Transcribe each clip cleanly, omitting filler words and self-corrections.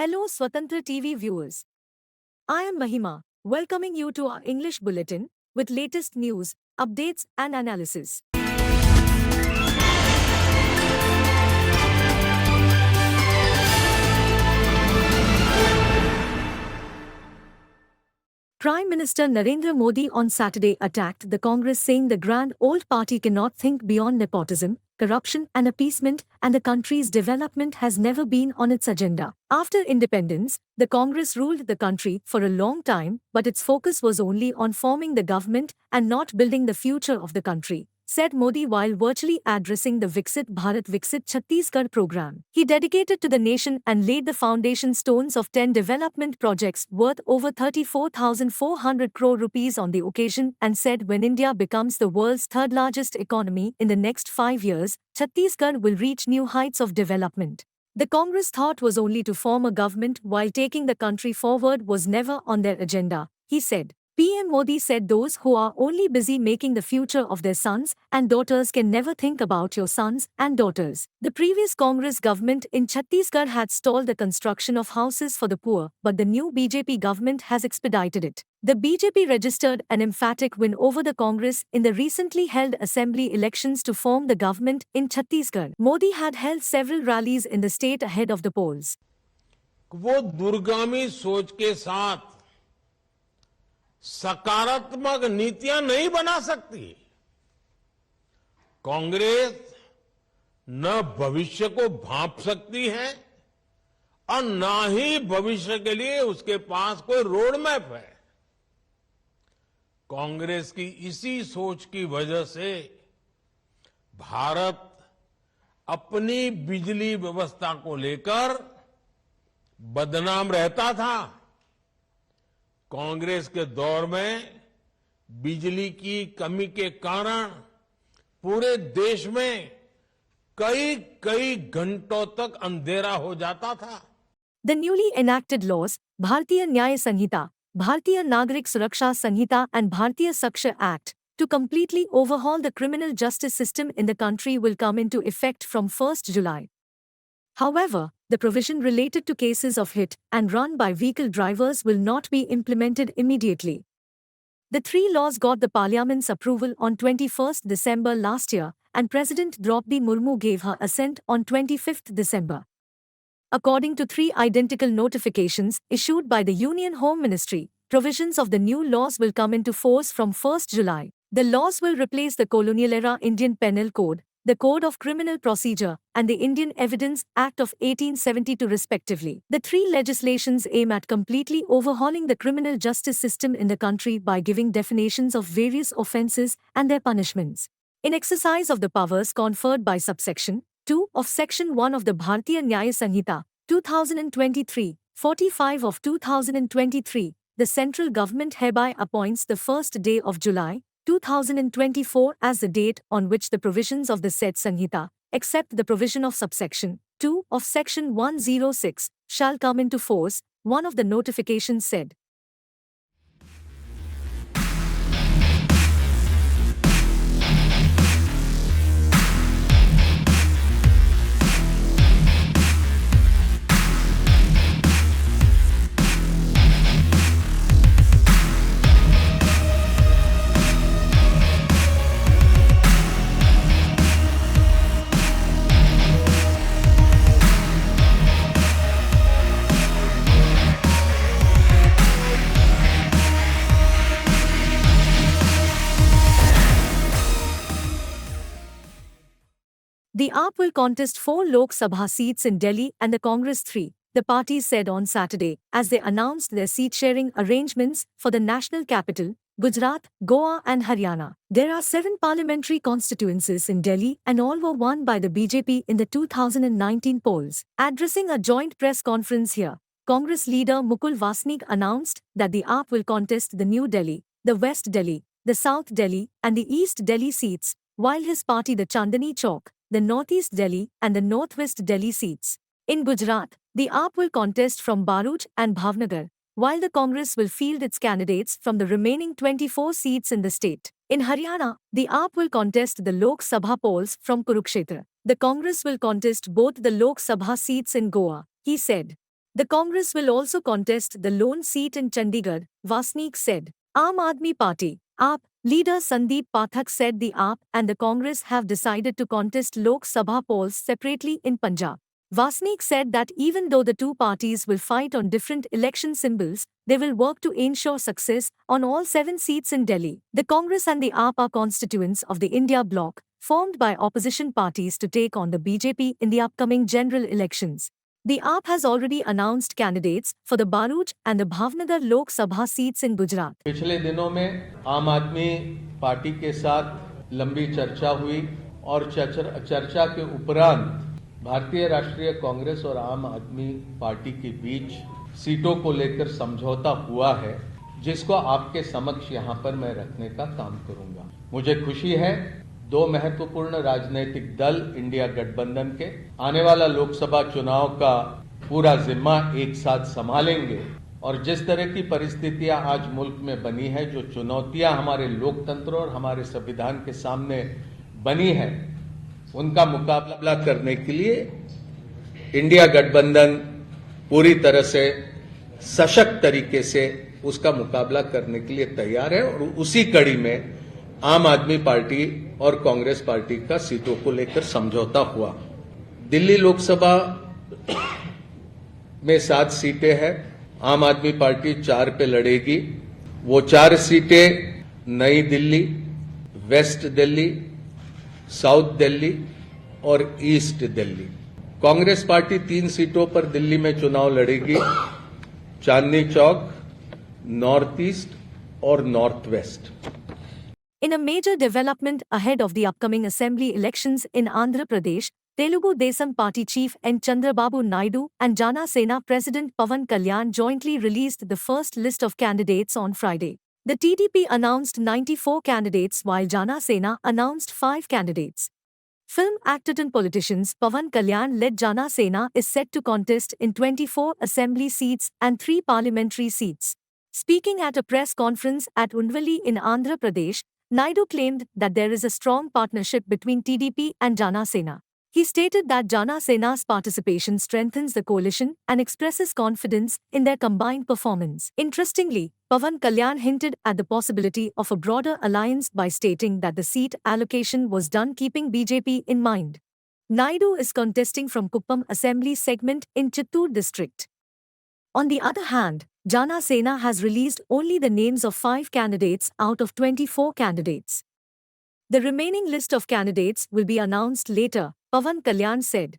Hello Swatantra TV viewers. I am Mahima, welcoming you to our English Bulletin with latest news, updates and analysis. Prime Minister Narendra Modi on Saturday attacked the Congress, saying the grand old party cannot think beyond nepotism, corruption and appeasement, and the country's development has never been on its agenda. After independence, the Congress ruled the country for a long time, but its focus was only on forming the government and not building the future of the country, said Modi while virtually addressing the Viksit Bharat Viksit Chhattisgarh program. He dedicated to the nation and laid the foundation stones of 10 development projects worth over 34,400 crore rupees on the occasion and said when India becomes the world's third largest economy in the next 5 years, Chhattisgarh will reach new heights of development. The Congress thought was only to form a government while taking the country forward was never on their agenda, he said. PM Modi said those who are only busy making the future of their sons and daughters can never think about your sons and daughters. The previous Congress government in Chhattisgarh had stalled the construction of houses for the poor, but the new BJP government has expedited it. The BJP registered an emphatic win over the Congress in the recently held assembly elections to form the government in Chhattisgarh. Modi had held several rallies in the state ahead of the polls. वो दूरगामी सोच के साथ सकारात्मक नीतियां नहीं बना सकती। कांग्रेस न भविष्य को भांप सकती है और न ही भविष्य के लिए उसके पास कोई रोड मैप है। कांग्रेस की इसी सोच की वजह से भारत अपनी बिजली व्यवस्था को लेकर बदनाम रहता था। कांग्रेस के दौर में बिजली की कमी के कारण पूरे देश में कई घंटों तक अंधेरा हो जाता था। The newly enacted laws, Bharatiya Nyaya Sanhita, Bharatiya Nagarik Suraksha Sanhita and Bharatiya Saksha Act, to completely overhaul the criminal justice system in the country will come into effect from 1st July. However, the provision related to cases of hit and run by vehicle drivers will not be implemented immediately. The three laws got the Parliament's approval on 21st December last year, and President Draupadi Murmu gave her assent on 25th December. According to three identical notifications issued by the Union Home Ministry, provisions of the new laws will come into force from 1st July. The laws will replace the colonial-era Indian Penal Code, the Code of Criminal Procedure, and the Indian Evidence Act of 1872 respectively. The three legislations aim at completely overhauling the criminal justice system in the country by giving definitions of various offences and their punishments. In exercise of the powers conferred by subsection 2 of Section 1 of the Bharatiya Nyaya Sanhita, 2023, 45 of 2023, the central government hereby appoints the first day of July, 2024 as the date on which the provisions of the said Sanhita, except the provision of subsection 2 of Section 106, shall come into force, one of the notifications said. The AAP will contest 4 Lok Sabha seats in Delhi and the Congress 3, the parties said on Saturday, as they announced their seat-sharing arrangements for the national capital, Gujarat, Goa and Haryana. There are 7 parliamentary constituencies in Delhi and all were won by the BJP in the 2019 polls. Addressing a joint press conference here, Congress leader Mukul Vasnik announced that the AAP will contest the New Delhi, the West Delhi, the South Delhi and the East Delhi seats, while his party the Chandni Chowk, the Northeast Delhi and the Northwest Delhi seats. In Gujarat, the AAP will contest from Bharuch and Bhavnagar, while the Congress will field its candidates from the remaining 24 seats in the state. In Haryana, the AAP will contest the Lok Sabha polls from Kurukshetra. The Congress will contest both the Lok Sabha seats in Goa, he said. The Congress will also contest the lone seat in Chandigarh, Vasnik said. Aam Aadmi Party, AAP, leader Sandeep Pathak said the AAP and the Congress have decided to contest Lok Sabha polls separately in Punjab. Vasnik said that even though the two parties will fight on different election symbols, they will work to ensure success on all 7 seats in Delhi. The Congress and the AAP are constituents of the India bloc, formed by opposition parties to take on the BJP in the upcoming general elections. The AAP has already announced candidates for the Baruch and the Bhavnagar Lok Sabha seats in Gujarat. पिछले दिनों में आम आदमी party के साथ लंबी चर्चा हुई और चर्चा के उपरांत भारतीय राष्ट्रीय कांग्रेस और आम आदमी पार्टी के बीच सीटों को लेकर समझौता हुआ है, जिसको आपके समक्ष यहां पर मैं रखने का काम करूंगा। मुझे खुशी है, 2 महत्वपूर्ण राजनीतिक दल इंडिया गठबंधन के आने वाला लोकसभा चुनाव का पूरा जिम्मा एक साथ संभालेंगे और जिस तरह की परिस्थितियां आज मुल्क में बनी है, जो चुनौतियां हमारे लोकतंत्र और हमारे संविधान के सामने बनी है, उनका मुकाबला करने के लिए इंडिया गठबंधन पूरी तरह से सशक्त तरीके से उसका मुकाबला करने के लिए तैयार है और उसी कड़ी में आम आदमी पार्टी और कांग्रेस पार्टी का सीटों को लेकर समझौता हुआ। दिल्ली लोकसभा में 7 सीटें हैं, आम आदमी पार्टी 4 पे लड़ेगी। वो 4 सीटें नई दिल्ली, वेस्ट दिल्ली, साउथ दिल्ली और ईस्ट दिल्ली। कांग्रेस पार्टी 3 सीटों पर दिल्ली में चुनाव लड़ेगी, चांदनी चौक, नॉर्थ ईस्ट और north west. In a major development ahead of the upcoming assembly elections in Andhra Pradesh, Telugu Desam Party chief N. Chandrababu Naidu and Jana Sena President Pawan Kalyan jointly released the first list of candidates on Friday. The TDP announced 94 candidates while Jana Sena announced 5 candidates. Film actor and politicians Pawan Kalyan-led Jana Sena is set to contest in 24 assembly seats and 3 parliamentary seats. Speaking at a press conference at Undvalli in Andhra Pradesh, Naidu claimed that there is a strong partnership between TDP and Jana Sena. He stated that Jana Sena's participation strengthens the coalition and expresses confidence in their combined performance. Interestingly, Pawan Kalyan hinted at the possibility of a broader alliance by stating that the seat allocation was done keeping BJP in mind. Naidu is contesting from Kuppam Assembly segment in Chittoor district. On the other hand, Jana Sena has released only the names of 5 candidates out of 24 candidates. The remaining list of candidates will be announced later, Pawan Kalyan said.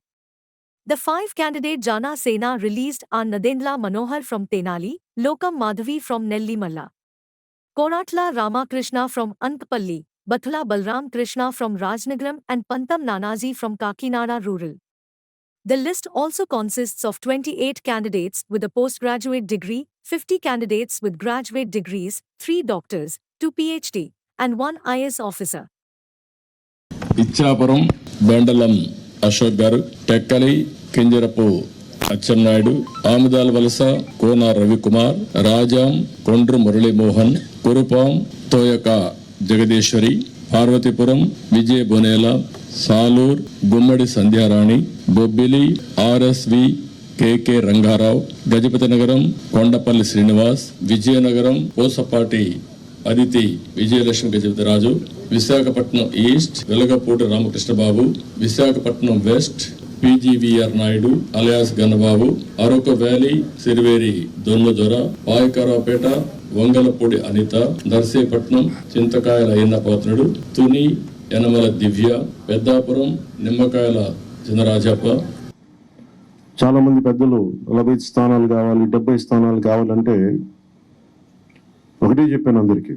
The 5 candidates Jana Sena released are Nadendra Manohar from Tenali, Lokam Madhavi from Nellimalla, Koratla Ramakrishna from Ankpalli, Bathula Balram Krishna from Rajnagaram and Pantam Nanaji from Kakinada Rural. The list also consists of 28 candidates with a postgraduate degree, 50 candidates with graduate degrees, 3 doctors, 2 PhD, and 1 IS officer. Ichchapuram Bendalam Ashok garu, Tekkali Kinjarapu Atchannaidu, Amudala Valasa Kona Ravikumar, Rajam Kondru Muralimohan, Kurupam Thoyaka Jagadeeswari, Parvathipuram Vijaya Bonela, Salur Gummadi Sandhyarani, Bobbili RSV KK Rangarao, Gajapathi Nagaram Kondapalli Srinivas, Vizianagaram Pusapati Aditi Vijayalakshmi Gajapathiraju, Visakhapatnam east Velagapudi Ramakrishnababu, Visakhapatnam west PGVR Naidu alias Gannababu, Araku valley Siriveri Donnadora, Payakaraopeta Vangalapudi Anitha, Narsipatnam Chintakayala Ayyannapatrudu, Tuni Yanamala Divya, Peddapuram Nimmakayala Chinarajappa. చాలా మంది పెద్దలు 40 స్థానాలు కావాలి, 70 స్థానాలు కావాలంటే ఒకటే చెప్పాను అందరికీ,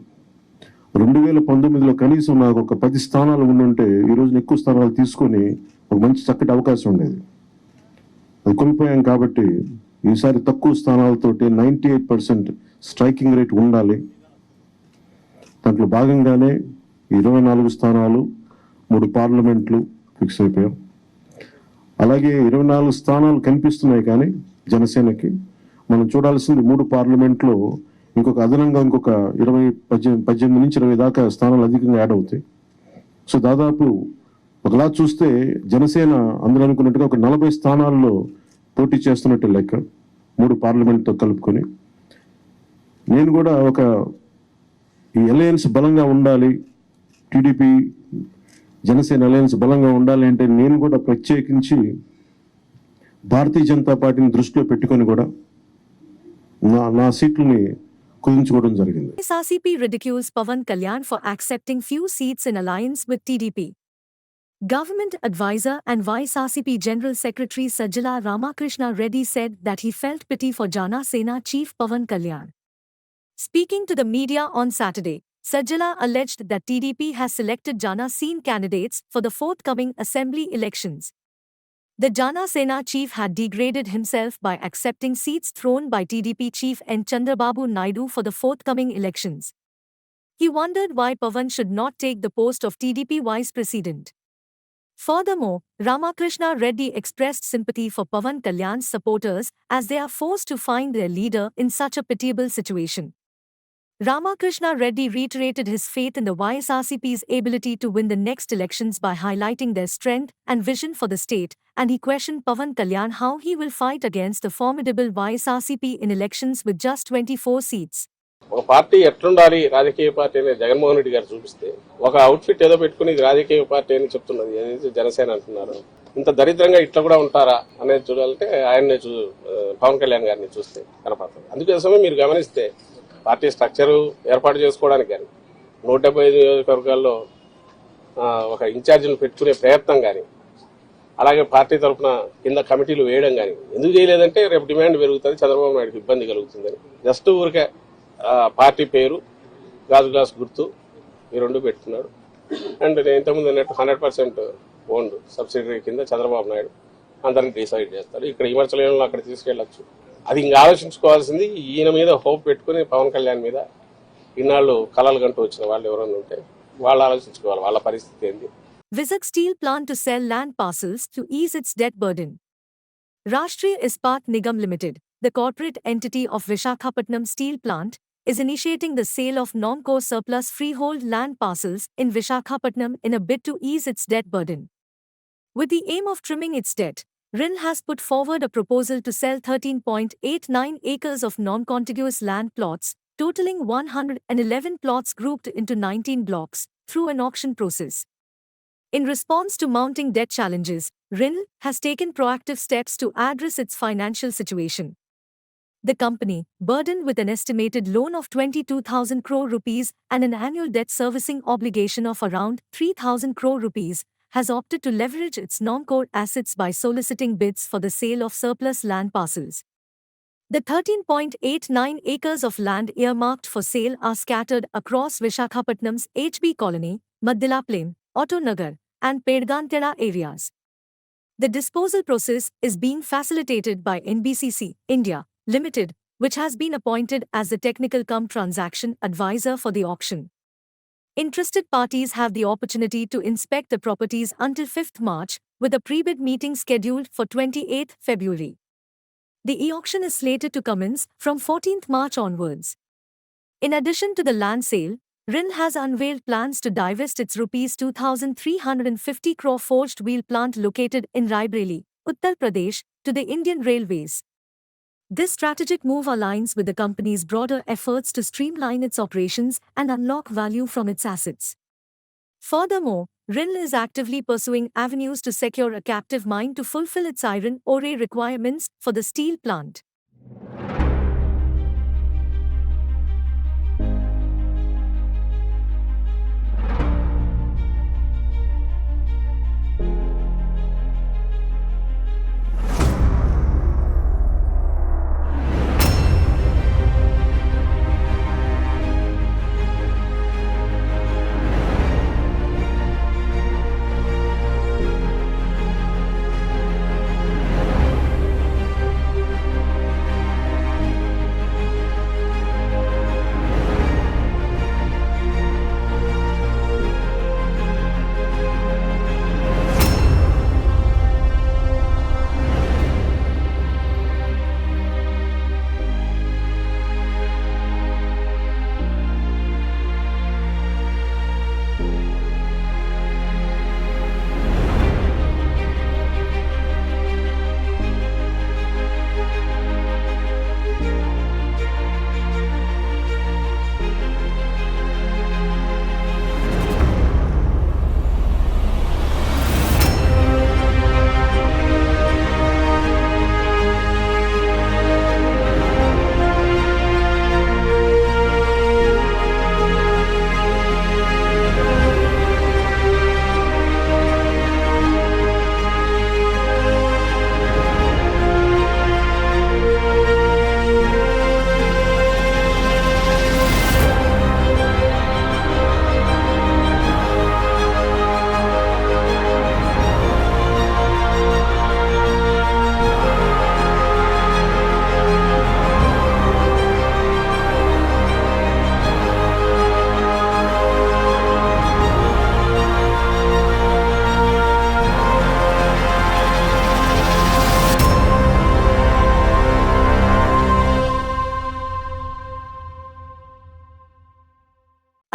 2019లో కనీసం నాకు ఒక 10 స్థానాలు ఉండుంటే ఈరోజు ఎక్కువ స్థానాలు తీసుకొని ఒక మంచి చక్కటి అవకాశం ఉండేది. అది కోల్పోయాం కాబట్టి ఈసారి తక్కువ స్థానాలతోటి 98% స్ట్రైకింగ్ రేట్ ఉండాలి. దాంట్లో భాగంగానే 24 స్థానాలు, 3 పార్లమెంట్లు ఫిక్స్ అయిపోయాం. అలాగే 24 స్థానాలు కనిపిస్తున్నాయి, కానీ జనసేనకి మనం చూడాల్సింది 3 పార్లమెంట్లో ఇంకొక అదనంగా ఇంకొక 18 నుంచి 20 దాకా స్థానాలు అధికంగా యాడ్ అవుతాయి. సో దాదాపు ఒకలా చూస్తే జనసేన అందరూ అనుకున్నట్టుగా ఒక 40 స్థానాల్లో పోటీ చేస్తున్నట్టు లెక్క. 3 పార్లమెంట్తో కలుపుకొని. నేను కూడా ఈ అలయన్స్ బలంగా ఉండాలి, టీడీపీ జనసేన అలయన్స్ బలంగా ఉండాలి అంటే నేను కూడా ప్రత్యేకించి భారతీయ జనతా పార్టీని దృష్టిలో పెట్టుకొని కూడా నా సీట్లని కుదించుకోవడం జరిగింది. YSRCP ridicules Pawan Kalyan for accepting few seats in alliance with TDP. Government advisor and YSRCP General Secretary Sajjala Ramakrishna Reddy said that he felt pity for Jana Sena chief Pawan Kalyan. Speaking to the media on Saturday, Sajjala alleged that TDP has selected Jana Sena candidates for the forthcoming assembly elections. The Jana Sena chief had degraded himself by accepting seats thrown by TDP chief N. Chandrababu Naidu for the forthcoming elections. He wondered why Pawan should not take the post of TDP vice president. Furthermore, Ramakrishna Reddy expressed sympathy for Pawan Kalyan's supporters as they are forced to find their leader in such a pitiable situation. Ramakrishna Reddy reiterated his faith in the YSRCP's ability to win the next elections by highlighting their strength and vision for the state, and he questioned Pawan Kalyan how he will fight against the formidable YSRCP in elections with just 24 seats. ఒక party ఎట్లుండాలి రాజకీయ party అని జగన్మోహన్ రెడ్డి గారు చూపిస్తే ఒక outfit ఏదో పెట్టుకుని ఇది రాజకీయ పార్టీ అని చెప్తున్నది, ఏదైతే జనసేన అంటున్నారు. ఇంత దరిద్రంగా ఇట్లా కూడా ఉంటారా అనేది చూడాలంటే ఆయన్ని పవన్ కళ్యాణ్ గారిని చూస్తే కనపడుతుంది. అందుకోసమే మీరు గమనిస్తే పార్టీ స్ట్రక్చరు ఏర్పాటు చేసుకోవడానికి కానీ 175 నియోజకవర్గాల్లో ఒక ఇన్ఛార్జిని పెట్టుకునే ప్రయత్నం కానీ, అలాగే పార్టీ తరఫున కింద కమిటీలు వేయడం కానీ ఎందుకు చేయలేదంటే రేపు డిమాండ్ పెరుగుతుంది, చంద్రబాబు నాయుడుకి ఇబ్బంది కలుగుతుందని. జస్ట్ ఊరికే పార్టీ పేరు, గాజు గ్లాస్ గుర్తు ఈ 2 పెట్టుకున్నాడు. అండ్ నేను ఇంతకుముందు అన్నట్టు 100% ఓన్డ్ సబ్సిడరీ కింద చంద్రబాబు నాయుడు అందరిని డిసైడ్ చేస్తాడు. ఇక్కడ విమర్శలను అక్కడ తీసుకెళ్లొచ్చు. అది ఇంకా ఆలోచించుకోవాల్సింది ఈయన మీద హోప్ పెట్టుకుని పవన్ కళ్యాణ్ మీద ఇన్నాళ్ళు కలలు గంటూ వచ్చిన వాళ్ళు ఎవరైనా ఉంటే వాళ్ళు ఆలోచించుకోవాలి వాళ్ళ పరిస్థితి ఏంది. Vis Steel plan to sell land parcels to ease its debt burden. Rashtriya Ispat Nigam Limited, the corporate entity of Visakhapatnam Steel Plant, is initiating the sale of non-core surplus freehold land parcels in Visakhapatnam in a bid to ease its debt burden. With the aim of trimming its debt, RIL has put forward a proposal to sell 13.89 acres of non-contiguous land plots, totaling 111 plots grouped into 19 blocks, through an auction process. In response to mounting debt challenges, RIL has taken proactive steps to address its financial situation. The company, burdened with an estimated loan of 22,000 crore rupees and an annual debt servicing obligation of around 3,000 crore rupees, has opted to leverage its non-core assets by soliciting bids for the sale of surplus land parcels. The 13.89 acres of land earmarked for sale are scattered across Visakhapatnam's HB Colony, Madila Plain, Auto Nagar, and Pedgantera areas. The disposal process is being facilitated by NBCC India Limited, which has been appointed as the technical transaction advisor for the auction. Interested parties have the opportunity to inspect the properties until 5th March, with a pre-bid meeting scheduled for 28th February. The e-auction is slated to commence from 14th March onwards. In addition to the land sale, RIL has unveiled plans to divest its Rs 2,350 crore forged wheel plant located in Raebareli, Uttar Pradesh, to the Indian Railways. This strategic move aligns with the company's broader efforts to streamline its operations and unlock value from its assets. Furthermore, RIL is actively pursuing avenues to secure a captive mine to fulfill its iron ore requirements for the steel plant.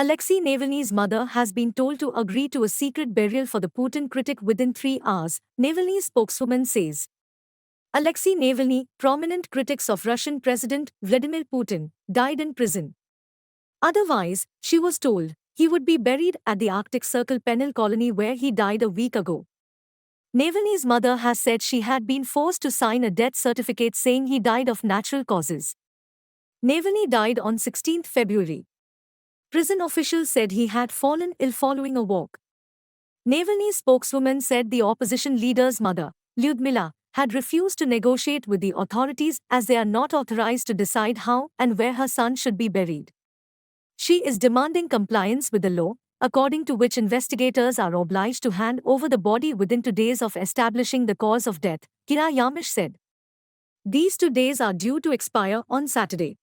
Alexei Navalny's mother has been told to agree to a secret burial for the Putin critic within 3 hours, Navalny's spokeswoman says. Alexei Navalny, prominent critics of Russian President Vladimir Putin, died in prison. Otherwise, she was told, he would be buried at the Arctic Circle penal colony where he died a week ago. Navalny's mother has said she had been forced to sign a death certificate saying he died of natural causes. Navalny died on 16 February. Prison officials said he had fallen ill following a walk. Navalny's spokeswoman said the opposition leader's mother, Lyudmila, had refused to negotiate with the authorities as they are not authorized to decide how and where her son should be buried. She is demanding compliance with the law, according to which investigators are obliged to hand over the body within 2 days of establishing the cause of death, Kira Yamish said. These 2 days are due to expire on Saturday.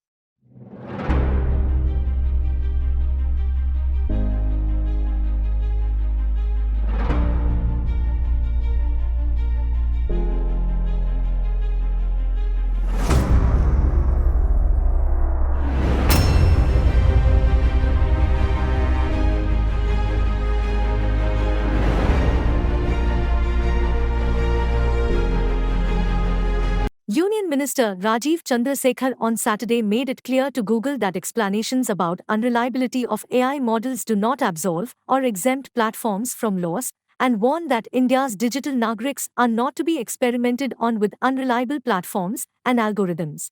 Union Minister Rajiv Chandrasekhar on Saturday made it clear to Google that explanations about unreliability of AI models do not absolve or exempt platforms from laws, and warned that India's digital nagriks are not to be experimented on with unreliable platforms and algorithms.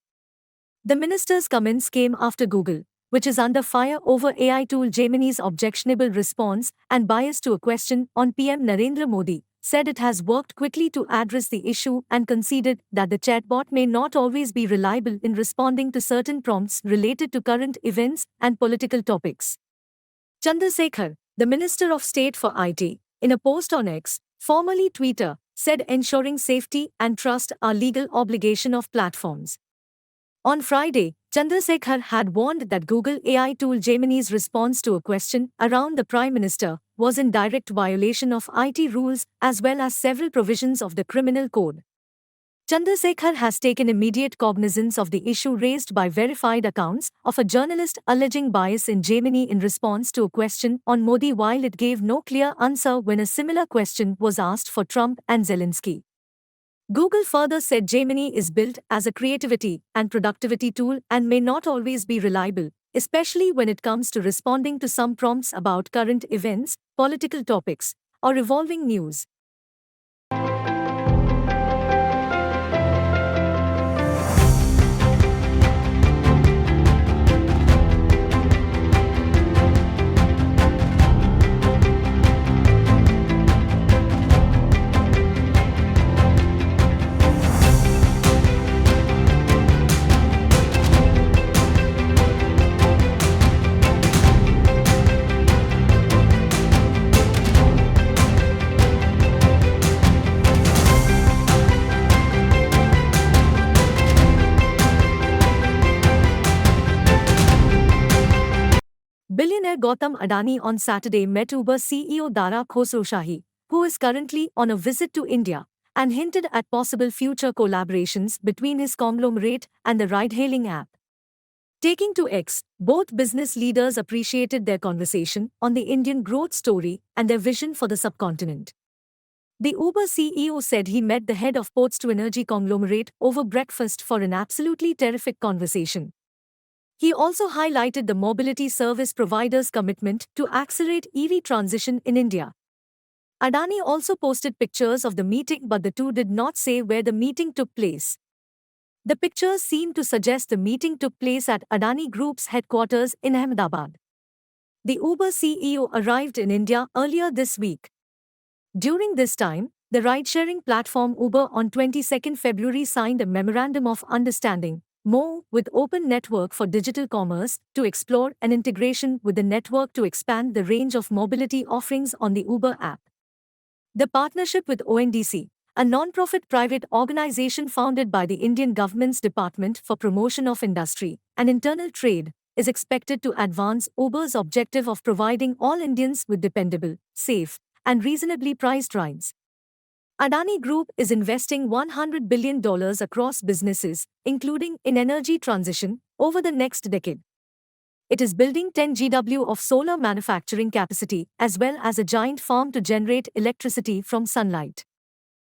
The minister's comments came after Google, which is under fire over AI tool Gemini's objectionable response and bias to a question on PM Narendra Modi, said it has worked quickly to address the issue and conceded that the chatbot may not always be reliable in responding to certain prompts related to current events and political topics. Chandrasekhar, the Minister of State for IT, in a post on X, formerly Twitter, said ensuring safety and trust are legal obligation of platforms. On Friday, Chandrasekhar had warned that Google AI tool Gemini's response to a question around the Prime Minister was in direct violation of IT rules as well as several provisions of the Criminal Code. Chandrasekhar has taken immediate cognizance of the issue raised by verified accounts of a journalist alleging bias in Gemini in response to a question on Modi while it gave no clear answer when a similar question was asked for Trump and Zelensky. Google further said Gemini is built as a creativity and productivity tool and may not always be reliable, especially when it comes to responding to some prompts about current events, political topics, or evolving news. Billionaire Gautam Adani on Saturday met Uber CEO Dara Khosrowshahi, who is currently on a visit to India, and hinted at possible future collaborations between his conglomerate and the ride-hailing app. Taking to X, both business leaders appreciated their conversation on the Indian growth story and their vision for the subcontinent. The Uber CEO said he met the head of ports to energy conglomerate over breakfast for an absolutely terrific conversation. He also highlighted the mobility service provider's commitment to accelerate EV transition in India. Adani also posted pictures of the meeting, but the two did not say where the meeting took place. The pictures seem to suggest the meeting took place at Adani Group's headquarters in Ahmedabad. The Uber CEO arrived in India earlier this week. During this time, the ride-sharing platform Uber on 22 February signed a Memorandum of Understanding (MoU) with Open Network for Digital Commerce to explore an integration with the network to expand the range of mobility offerings on the Uber app. The partnership with ONDC, a non-profit private organization founded by the Indian government's Department for Promotion of Industry and Internal Trade, is expected to advance Uber's objective of providing all Indians with dependable, safe, and reasonably priced rides. Adani Group is investing $100 billion across businesses, including in energy transition, over the next decade. It is building 10 GW of solar manufacturing capacity as well as a giant farm to generate electricity from sunlight.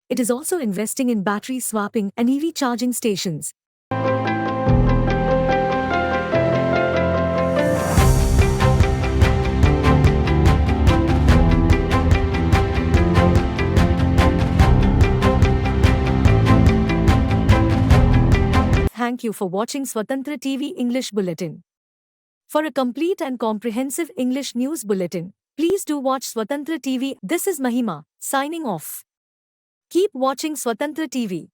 It is also investing in battery swapping and EV charging stations. Thank you for watching Swatantra TV English Bulletin. For a complete and comprehensive English news bulletin, please do watch Swatantra TV. This is Mahima, signing off. Keep watching Swatantra TV.